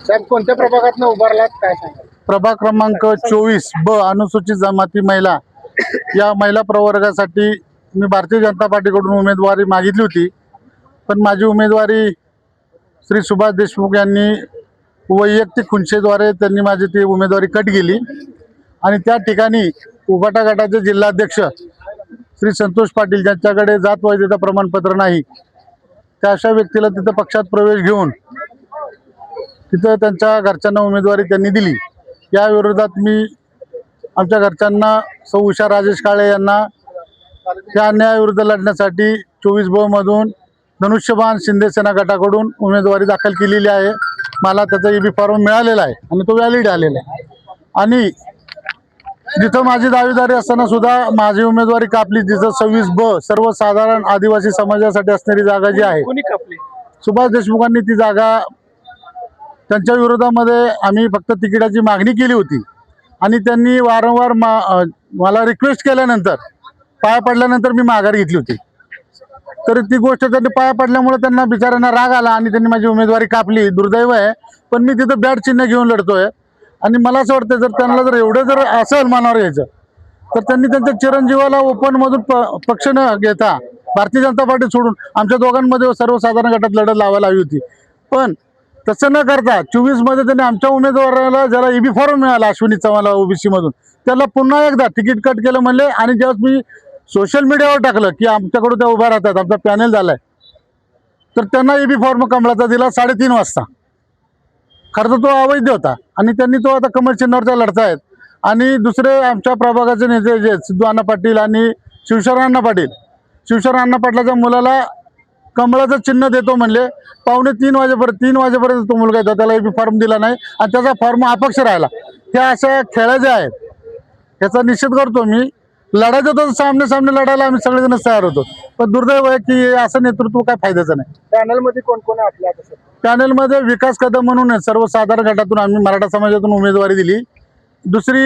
साहेब कोणत्या प्रभागात उभारलात काय सांगाल? प्रभाग क्रमांक 24 ब अनुसूचित जमाती महिला या महिला प्रवर्गासाठी मी भारतीय जनता पार्टीकडून उमेदवारी मागितली होती, पण माझी उमेदवारी श्री सुभाष देशमुख यांनी वैयक्तिक खुंचेद्वारे त्यांनी माझी ती उमेदवारी कट केली आणि त्या ठिकाणी उभाटा गटाचे जिल्हाध्यक्ष श्री संतोष पाटील ज्यांच्याकडे जात वैधता प्रमाणपत्र नाही त्या अशा व्यक्तीला तिथं पक्षात प्रवेश घेऊन तिथं त्यांच्या घरच्यांना उमेदवारी त्यांनी दिली। या विरोधात मी आमच्या घरच्यांना सौ उषा राजेश काळे यांना त्या अन्यायाविरुद्ध लढण्यासाठी 24 ब मधून धनुष्यबाण शिंदे सेना गटाकडून उमेदवारी दाखल केलेली आहे। मला त्याचा EB फॉर्म मिळालेला आहे आणि तो व्हॅलिड आलेला आहे आणि जिथं माझी दावेदारी असताना सुद्धा माझी उमेदवारी कापली। जिथं 26 ब सर्वसाधारण आदिवासी समाजासाठी असणारी जागा जी आहे सुभाष देशमुखांनी ती जागा त्यांच्या विरोधामध्ये आम्ही फक्त तिकिटाची मागणी केली होती आणि त्यांनी वारंवार मला रिक्वेस्ट केल्यानंतर पाया पडल्यानंतर मी माघार घेतली होती। तर ती गोष्ट त्यांनी पाया पडल्यामुळे त्यांना बिचाऱ्यांना राग आला आणि त्यांनी माझी उमेदवारी कापली। दुर्दैव आहे, पण मी तिथं बॅट चिन्ह घेऊन लढतोय आणि मला असं वाटतं जर त्यांना जर एवढं जर असेल मनावर यायचं तर त्यांनी त्यांच्या चिरंजीवाला ओपन मधून पक्ष न घेता भारतीय जनता पार्टी सोडून आमच्या दोघांमध्ये सर्वसाधारण गटात लढत लावायला हवी होती। पण तसं न करता 24 मध्ये त्यांनी आमच्या उमेदवाराला ज्याला EB फॉर्म मिळाला अश्विनी चव्हाणला OBC मधून त्याला पुन्हा एकदा तिकीट कट केलं म्हणले आणि जेव्हा मी सोशल मीडियावर टाकलं की आमच्याकडून त्या उभा राहतात आमचा पॅनल झालाय तर त्यांना EB फॉर्म कमळाचा दिला 3:30 वाजता। खरं तर तो अवैध होता आणि त्यांनी तो आता कमळ चिन्हावरचा लढतायत। आणि दुसरे आमच्या प्रभागाचे नेते जे सिद्धू अण्णा पाटील आणि शिवशरण अण्णा पाटलाच्या मुलाला कमळाचं चिन्ह देतो म्हणले, 2:45 वाजेपर्यंत तो मुलगा येतो, त्याला EB फॉर्म दिला नाही आणि त्याचा फॉर्म अपक्ष राहिला। ह्या अशा खेळ जे आहेत याचा निषेध करतो मी। लढायचं तर सामने लढायला आम्ही सगळेजण तयार होतो, पण दुर्दैव आहे की असं नेतृत्व काय फायद्याचं नाही। पॅनल मध्ये कोण कोण आहे आपल्या? पॅनल मध्ये विकास कदम म्हणून सर्वसाधारण गटातून आम्ही मराठा समाजातून उमेदवारी दिली। दुसरी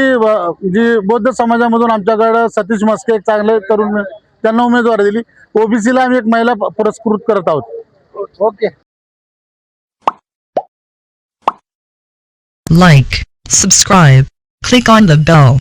जी बौद्ध समाजामधून आमच्याकडे सतीश मस्के एक चांगले तरुण त्यांना उमेदवारी दिली। OBC ला आम्ही एक महिला पुरस्कृत करत आहोत। Okay, like, subscribe, click on the bell.